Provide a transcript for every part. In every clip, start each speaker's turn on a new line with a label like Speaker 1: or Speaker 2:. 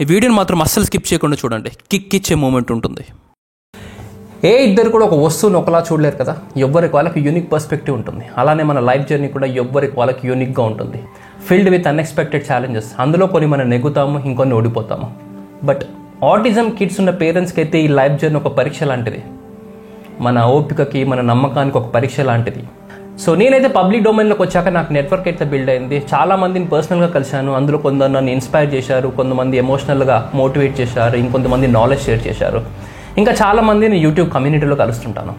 Speaker 1: ఈ వీడియోని మాత్రం అస్సలు స్కిప్ చేయకుండా చూడండి, కిక్ ఇచ్చే మూమెంట్ ఉంటుంది.
Speaker 2: ఇద్దరు కూడా ఒక వస్తువుని ఒకలా చూడలేరు కదా, ఎవ్వరికి వాళ్ళకి యూనిక్ పర్స్పెక్టివ్ ఉంటుంది. అలానే మన లైఫ్ జర్నీ కూడా ఎవ్వరికి వాళ్ళకి యూనిక్గా ఉంటుంది, ఫిల్డ్ విత్ అన్ఎక్స్పెక్టెడ్ ఛాలెంజెస్. అందులో కొన్ని మనం నెగ్గుతాము, ఇంకొన్ని ఓడిపోతాము. బట్ ఆటిజం కిడ్స్ ఉన్న పేరెంట్స్కి అయితే ఈ లైఫ్ జర్నీ ఒక పరీక్ష లాంటిది, మన ఓపికకి మన నమ్మకానికి ఒక పరీక్ష లాంటిది. సో నేనైతే పబ్లిక్ డొమైన్లోకి వచ్చాక నాకు నెట్వర్క్ అయితే బిల్డ్ అయింది. చాలా మందిని పర్సనల్గా కలిశాను. అందులో కొందరు నన్ను ఇన్స్పైర్ చేశారు, కొంతమంది ఎమోషనల్గా మోటివేట్ చేశారు, ఇంకొంతమంది నాలెడ్జ్ షేర్ చేశారు. ఇంకా చాలామందిని యూట్యూబ్ కమ్యూనిటీలో కలుస్తుంటాను.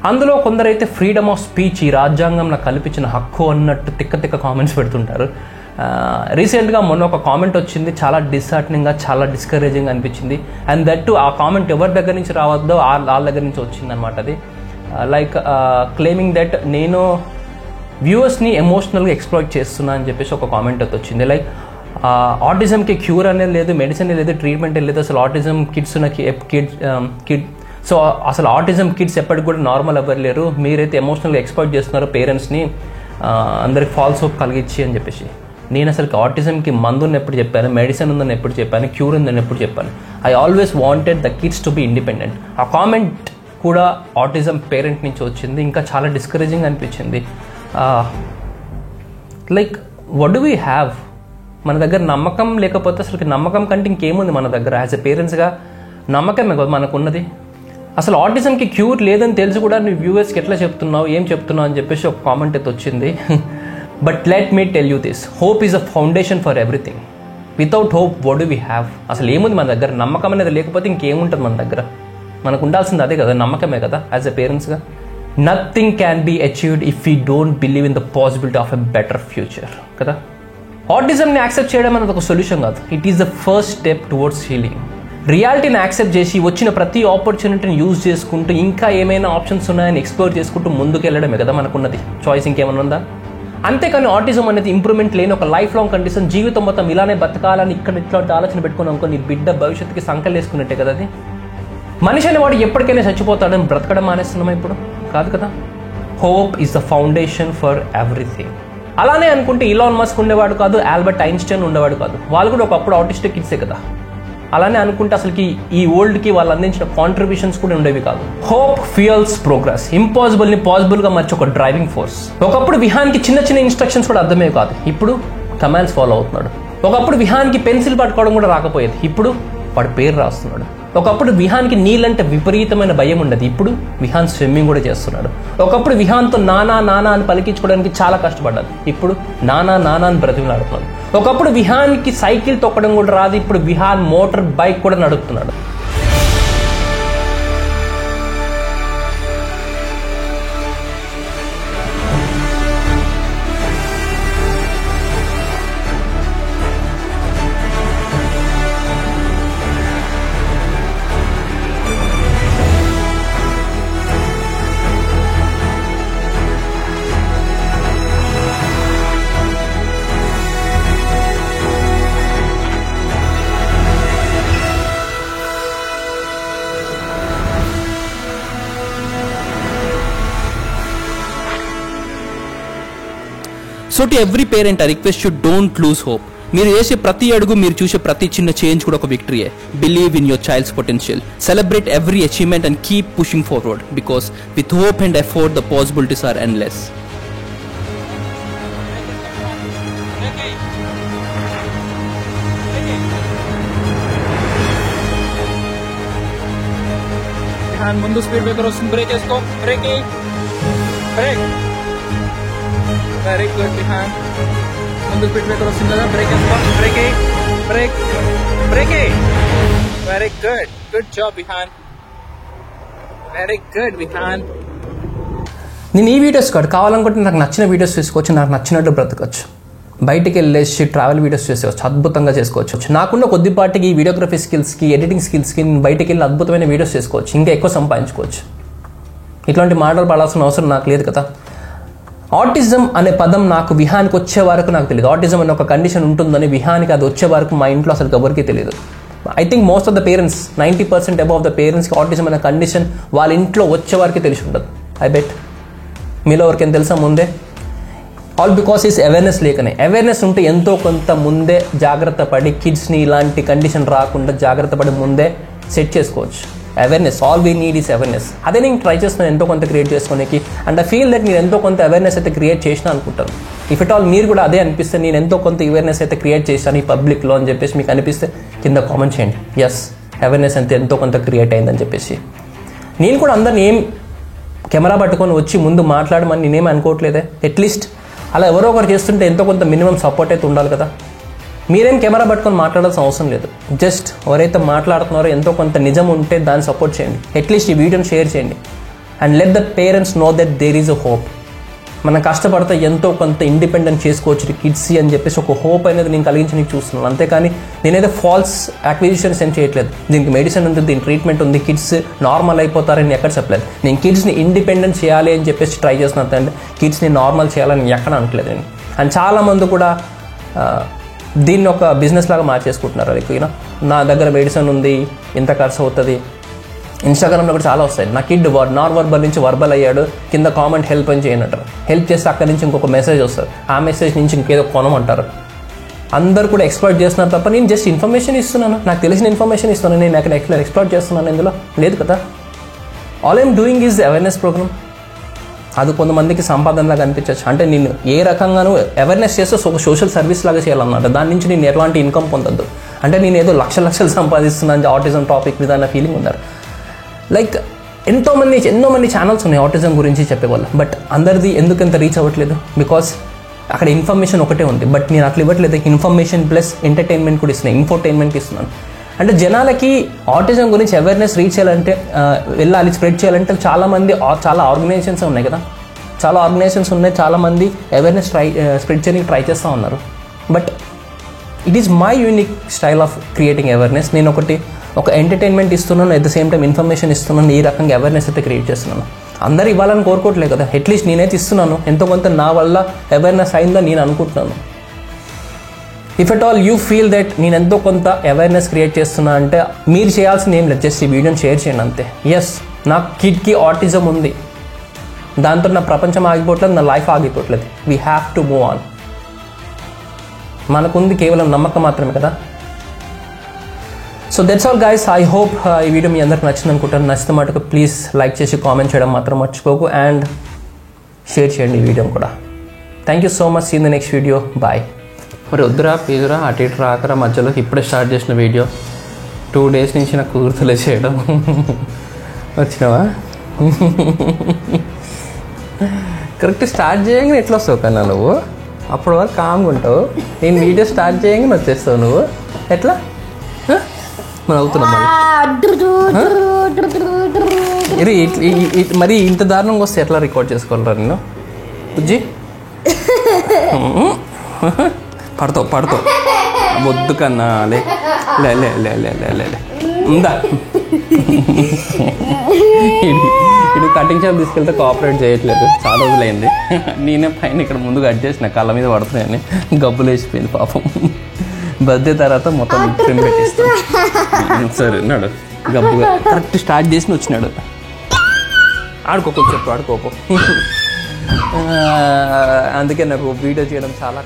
Speaker 2: అందులో కొందరైతే ఫ్రీడమ్ ఆఫ్ స్పీచ్, ఈ రాజ్యాంగం నాకు కల్పించిన హక్కు అన్నట్టు తిక్క కామెంట్స్ పెడుతుంటారు. రీసెంట్గా మొన్న ఒక కామెంట్ వచ్చింది, చాలా డిస్హార్టనింగ్గా, చాలా డిస్కరేజింగ్ అనిపించింది. అండ్ దట్ ఆ కామెంట్ ఎవరి దగ్గర నుంచి రావద్దో వాళ్ళ దగ్గర నుంచి వచ్చింది అనమాట. అది లైక్ క్లెయిమింగ్ దట్ నేను వ్యూవర్స్ని ఎమోషనల్గా ఎక్స్ప్లాయిట్ చేస్తున్నా అని చెప్పేసి ఒక కామెంట్ అయితే వచ్చింది. లైక్ ఆటిజంకి క్యూర్ అనేది లేదు, మెడిసిన్ లేదు, ట్రీట్మెంట్ లేదు. అసలు ఆటిజం కిడ్స్ ఉన్న కిడ్ సో అసలు ఆటిజం కిడ్స్ ఎప్పటికి కూడా నార్మల్ అవ్వలేరు, మీరైతే ఎమోషనల్గా ఎక్స్ప్లాయిట్ చేస్తున్నారు పేరెంట్స్ని, అందరికి ఫాల్స్ హోప్ కలిగించి అని చెప్పేసి. నేను అసలు ఆటిజంకి మందు ఉందని ఎప్పుడు చెప్పాను, మెడిసిన్ ఉందని ఎప్పుడు చెప్పాను, క్యూర్ ఉందని ఎప్పుడు చెప్పాను. I always wanted the kids to be independent. ఆ కామెంట్ కూడా ఆటిజం పేరెంట్ నుంచి వచ్చింది. ఇంకా చాలా డిస్కరేజింగ్ అనిపించింది. Like what do we have? మన దగ్గర నమ్మకం లేకపోతే అసలు నమ్మకం కంటే ఇంకేముంది మన దగ్గర? యాజ్ ఎ పేరెంట్స్గా నమ్మకమే కదా మనకున్నది. అసలు ఆటిజంకి క్యూర్ లేదని తెలిసి కూడా నువ్వు వ్యూవర్స్కి ఎట్లా చెప్తున్నావు, ఏం చెప్తున్నావు అని చెప్పేసి ఒక కామెంట్ అయితే వచ్చింది. But let me tell you this, hope is a foundation for everything. Without hope what do we have? అసలు ఏముంది మన దగ్గర? నమ్మకం అనేది లేకపోతే ఇంకేముంటుంది మన దగ్గర? మనకు ఉండాల్సింది అదే కదా, నమ్మకమే కదా. యాజ్ ఎ పేరెంట్స్గా nothing can be achieved if you don't believe in the possibility of a better future కదా. ఆటిజంని యాక్సెప్ట్ చేయడం అనేది ఒక సొల్యూషన్ కాదు, it is the first step towards healing. రియాలిటీని యాక్సెప్ట్ చేసి వచ్చిన ప్రతి ఆపర్చునిటీని యూజ్ చేసుకుంటూ ఇంకా ఏమైనా ఆప్షన్స్ ఉన్నాయని ఎక్స్ప్లోర్ చేసుకుంటూ ముందుకు వెళ్ళడమే కదా మనకున్నది. చాయిస్ ఇంకేమైనా ఉందా? అంతేకాని ఆటిజం అనేది ఇంప్రూవ్మెంట్ లేని ఒక లైఫ్ లాంగ్ కండిషన్. జీవితం మొత్తం ఇలానే బతకాలని ఇక్కడ ఇట్లాంటి ఆలోచన పెట్టుకుని అనుకో, నీ బిడ్డ భవిష్యత్తుకి సంకలు వేసుకున్నట్టే కదా అది. మనిషి అనేవాడు ఎప్పటికైనా చచ్చిపోతాడని బ్రతకడం మానేస్తున్నామా ఇప్పుడు? కాదు కదా. Hope is the foundation for everything. అలానే అనుకుంటే ఇలాన్ మస్క్ ఉండేవాడు కాదు, ఆల్బర్ట్ ఐన్స్టైన్ ఉండేవాడు కాదు. వాళ్ళు కూడా ఒకప్పుడు ఆటిస్టిక్ కిడ్సే కదా. అలానే అనుకుంటే అసలుకి ఈ వరల్డ్కి వాళ్ళు అందించిన కాంట్రిబ్యూషన్స్ కూడా ఉండేవి కాదు. Hope fuels progress. ఇంపాసిబుల్ని పాసిబుల్గా మార్చి ఒక డ్రైవింగ్ ఫోర్స్. ఒకప్పుడు విహాన్కి చిన్న ఇన్స్ట్రక్షన్స్ కూడా అర్థమే కాదు, ఇప్పుడు కమాండ్స్ ఫాలో అవుతున్నాడు. ఒకప్పుడు విహాన్కి పెన్సిల్ పట్టుకోవడం కూడా రాకపోయేది, ఇప్పుడు వాడి పేరు రాస్తున్నాడు. ఒకప్పుడు విహాన్కి నీళ్ళంటే విపరీతమైన భయం ఉండదు, ఇప్పుడు విహాన్ స్విమ్మింగ్ కూడా చేస్తున్నాడు. ఒకప్పుడు విహాన్తో నానా అని పలికించుకోవడానికి చాలా కష్టపడ్డాడు, ఇప్పుడు నానా అని బ్రతిమలాడుతున్నాడు. ఒకప్పుడు విహాన్కి సైకిల్ తొక్కడం కూడా రాదు, ఇప్పుడు విహాన్ మోటార్ బైక్ కూడా నడుపుతున్నాడు.
Speaker 1: So to every parent I request you, don't lose hope. మీరు చేసే ప్రతి అడుగు, మీరు చూసే ప్రతి చిన్న చేంజ్ కూడా ఒక విక్టరీయే. Believe in your child's potential, celebrate every achievement and keep pushing forward, because with hope and effort the possibilities are endless.
Speaker 3: ముందు స్పీడ్ బ్రేకర్ వస్తుంది, బ్రేక్ వేసుకో, బ్రేక్ వెరీ గుడ్ విహాన్. ముందు స్పీడ్ బ్రేకర్ వస్తుంది కదా, బ్రేక్ వేసుకో, brake very good job Vihaan, very good Vihaan.
Speaker 2: నేను ఈ videos కావాలనుకుంటే నాకు నచ్చిన వీడియోస్ తీసుకోవచ్చు, నాకు నచ్చినట్టు బ్రతకచ్చు, బయటికి వెళ్ళేసి ట్రావెల్ వీడియోస్ చేసేవచ్చు, అద్భుతంగా చేసుకోవచ్చు. నాకున్న కొద్దిపాటికి ఈ వీడియోగ్రఫీ స్కిల్స్కి, ఎడిటింగ్ స్కిల్స్కి నేను బయటికి వెళ్ళి అద్భుతమైన వీడియోస్ చేసుకోవచ్చు, ఇంకా ఎక్కువ సంపాదించుకోవచ్చు. ఇట్లాంటి మాటలు పడాల్సిన అవసరం నాకు లేదు కదా. ఆటిజం అనే పదం నాకు విహానికి వచ్చే వరకు నాకు తెలియదు. ఆటిజం అనే ఒక కండిషన్ ఉంటుందని విహానికి అది వచ్చే వరకు మా ఇంట్లో అసలు ఎవరికీ తెలియదు. I think most of the parents, 90% above the పేరెంట్స్కి ఆటిజం అనే కండిషన్ వాళ్ళ ఇంట్లో వచ్చే వరకు తెలిసి ఉండదు. ఐ బెట్ మీలో ఎవరికైనా తెలుసా ముందే? ఆల్ బికాస్ ఈస్ అవేర్నెస్ లేకనే. అవేర్నెస్ ఉంటే ఎంతో కొంత ముందే జాగ్రత్త పడి కిడ్స్ని ఇలాంటి కండిషన్ రాకుండా జాగ్రత్త పడి ముందే సెట్ చేసుకోవచ్చు. Awareness, all we need is awareness. అదే నేను ట్రై చేస్తున్నాను ఎంతో కొంత క్రియేట్ చేసుకోనికి. అండ్ ఐ ఫీల్ దట్ నేను ఎంతో కొంత అవేర్నెస్ అయితే క్రియేట్ చేసిన అనుకుంటాను. ఇఫ్ ఇట్ ఆల్ మీరు కూడా అదే అనిపిస్తే నేను ఎంతో కొంత అవేర్నెస్ అయితే క్రియేట్ చేశాను ఈ పబ్లిక్లో అని చెప్పేసి మీకు అనిపిస్తే కింద కామెంట్ చేయండి. ఎస్, అవేర్నెస్ అంతే ఎంతో కొంత క్రియేట్ అయిందని చెప్పేసి. నేను కూడా అందరిని ఏం కెమెరా పట్టుకొని వచ్చి ముందు మాట్లాడమని నేనేం అనుకోవట్లేదే. అట్లీస్ట్ అలా ఎవరో ఒకరు చేస్తుంటే ఎంతో కొంత మినిమం సపోర్ట్ అయితే ఉండాలి కదా. మీరేం కెమెరా పట్టుకొని మాట్లాడాల్సిన అవసరం లేదు. జస్ట్ ఎవరైతే మాట్లాడుతున్నారో ఎంతో కొంత నిజం ఉంటే దాన్ని సపోర్ట్ చేయండి. అట్లీస్ట్ ఈ వీడియోని షేర్ చేయండి. And let the parents know that there is a hope. మనం కష్టపడితే ఎంతో కొంత ఇండిపెండెంట్ చేసుకోవచ్చు కిడ్స్ అని చెప్పేసి ఒక హోప్ అనేది నేను కలిగించి నీకు చూస్తున్నాను. అంతేకాని నేనైతే ఫాల్స్ అక్విజిషన్స్ ఏం చేయట్లేదు. దీనికి మెడిసిన్ ఉంది, దీనికి ట్రీట్మెంట్ ఉంది, కిడ్స్ నార్మల్ అయిపోతారని ఎక్కడ చెప్పలేదు. నేను కిడ్స్ని ఇండిపెండెంట్ చేయాలి అని చెప్పేసి ట్రై చేస్తున్నాను. అంటే కిడ్స్ని నార్మల్ చేయాలని ఎక్కడ అనట్లేదు నేను. అండ్ చాలామంది కూడా దీన్ని ఒక బిజినెస్ లాగా మార్చేసుకుంటున్నారు. లైక్ నా దగ్గర మెడిసిన్ ఉంది, ఇంత ఖర్చు అవుతుంది. ఇన్స్టాగ్రామ్లో కూడా చాలా వస్తాయి. నా కిడ్ నాన్ వర్బల్ నుంచి వర్బల్ అయ్యాడు, కింద కామెంట్ హెల్ప్ అని చేయనంటారు. హెల్ప్ చేస్తే అక్కడి నుంచి ఇంకొక మెసేజ్ వస్తుంది, ఆ మెసేజ్ నుంచి ఇంకేదో కొనమంటారు. అందరు కూడా ఎక్స్ప్లోర్ చేస్తున్నారు తప్ప నేను జస్ట్ ఇన్ఫర్మేషన్ ఇస్తున్నాను, నాకు తెలిసిన ఇన్ఫర్మేషన్ ఇస్తున్నాను. నేను అక్కడ ఎక్స్ప్లోర్ చేస్తున్నాను ఇందులో లేదు కదా. All I'm doing is awareness program. అది కొంతమందికి సంపాదనలాగా అనిపించవచ్చు. అంటే నేను ఏ రకంగానూ అవేర్నెస్ చేస్తే ఒక సోషల్ సర్వీస్ లాగా చేయాలన్నమాట. దాని నుంచి నేను ఎలాంటి ఇన్కమ్ పొందొద్దు. అంటే నేను ఏదో లక్షలు సంపాదిస్తున్నాను ఆటిజం టాపిక్ మీద అన్న ఫీలింగ్ ఉన్నారు. లైక్ ఎన్నో మంది ఛానల్స్ ఉన్నాయి ఆటిజం గురించి చెప్పేవాళ్ళు. బట్ అందరిది ఎందుకు ఎంత రీచ్ అవ్వట్లేదు? బికాస్ అక్కడ ఇన్ఫర్మేషన్ ఒకటే ఉంది. బట్ నేను అట్లా ఇవ్వట్లేదు. ఇన్ఫర్మేషన్ ప్లస్ ఎంటర్టైన్మెంట్ కూడా ఇస్తున్నాను, ఇన్ఫోటైన్మెంట్ ఇస్తున్నాను. అంటే జనాలకి ఆటిజం గురించి అవేర్నెస్ రీచ్ చేయాలంటే, వెళ్ళాలి, స్ప్రెడ్ చేయాలంటే చాలా ఆర్గనైజేషన్స్ ఉన్నాయి కదా. చాలా ఆర్గనైజేషన్స్ ఉన్నాయి, చాలామంది అవేర్నెస్ స్ప్రెడ్ చేయడానికి ట్రై చేస్తూ ఉన్నారు. But it is my unique style of creating awareness. నేను ఒక ఎంటర్టైన్మెంట్ ఇస్తున్నాను, at the same time information ఇస్తున్నాను. ఈ రకంగా అవేర్నెస్ అయితే క్రియేట్ చేస్తున్నాను. అందరు ఇవ్వాలని కోరుకోవట్లేదు కదా. అట్లీస్ట్ నేనైతే ఇస్తున్నాను. ఎంతో కొంత నా వల్ల అవేర్నెస్ అయిందని నేను అనుకుంటున్నాను. If at all you feel that నేను ఎంతో కొంత అవేర్నెస్ క్రియేట్ చేస్తున్నా అంటే మీరు చేయాల్సింది ఏం లేదు, జస్ట్ ఈ వీడియోని షేర్ చేయండి అంతే. ఎస్, నా కిడ్కి ఆటిజం ఉంది, దాంతో నా ప్రపంచం ఆగిపోవట్లేదు, నా లైఫ్ ఆగిపోవట్లేదు. We have to move on. మనకుంది కేవలం నమ్మకం మాత్రమే కదా. So that's all guys. I hope ఈ వీడియో మీ అందరికి నచ్చింది అనుకుంటాను. నచ్చితే మటుకు ప్లీజ్ లైక్ చేసి కామెంట్ చేయడం మాత్రం మర్చిపోకు. అండ్ షేర్ చేయండి ఈ వీడియోని కూడా. Thank you so much. See in the next video. Bye. మరి వద్దురా ప్లీజురా అటు ఇటు రాకరా మధ్యలో. ఇప్పుడే స్టార్ట్ చేసిన వీడియో, 2 days నుంచి నాకు కుదురుతలే చేయడం. వచ్చినావా? కరెక్ట్ స్టార్ట్ చేయగానే ఎట్లా వస్తావు కన్నా నువ్వు? అప్పటి వరకు కామ్గా ఉంటావు. నేను వీడియో స్టార్ట్ చేయగానే వచ్చేస్తావు నువ్వు. ఎట్లా మనం అవుతున్నాం మరి ఇంత దారుణంగా వస్తే ఎట్లా రికార్డ్ చేసుకోవాలరా నేను? బుజ్జి పడతావు వద్దు కన్నా. లే ఉందా? ఇటు కటింగ్ షాప్ తీసుకెళ్తే కోఆపరేట్ చేయట్లేదు, చాలా రోజులైంది. నేనే పైన ఇక్కడ ముందు కట్ చేసిన, కళ్ళ మీద పడుతున్నాయని గబ్బులు వేసిపోయింది పాపం. బర్త్డే తర్వాత మొత్తం ట్రిమ్ పెట్టిస్తాను. సరే నాడు గబ్బుగా కరెక్ట్ స్టార్ట్ చేసి వచ్చినాడు. ఆడుకోకు చెప్పు, ఆడుకోకు. అందుకే నాకు వీడియో చేయడం చాలా.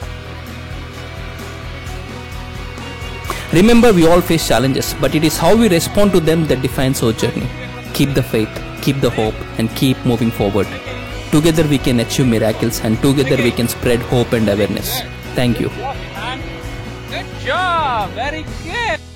Speaker 1: Remember, we all face challenges, but it is how we respond to them that defines our journey. Keep the faith, keep the hope, and keep moving forward. Together we can achieve miracles, and together we can spread hope and awareness. Thank you.
Speaker 3: Good job. Very good.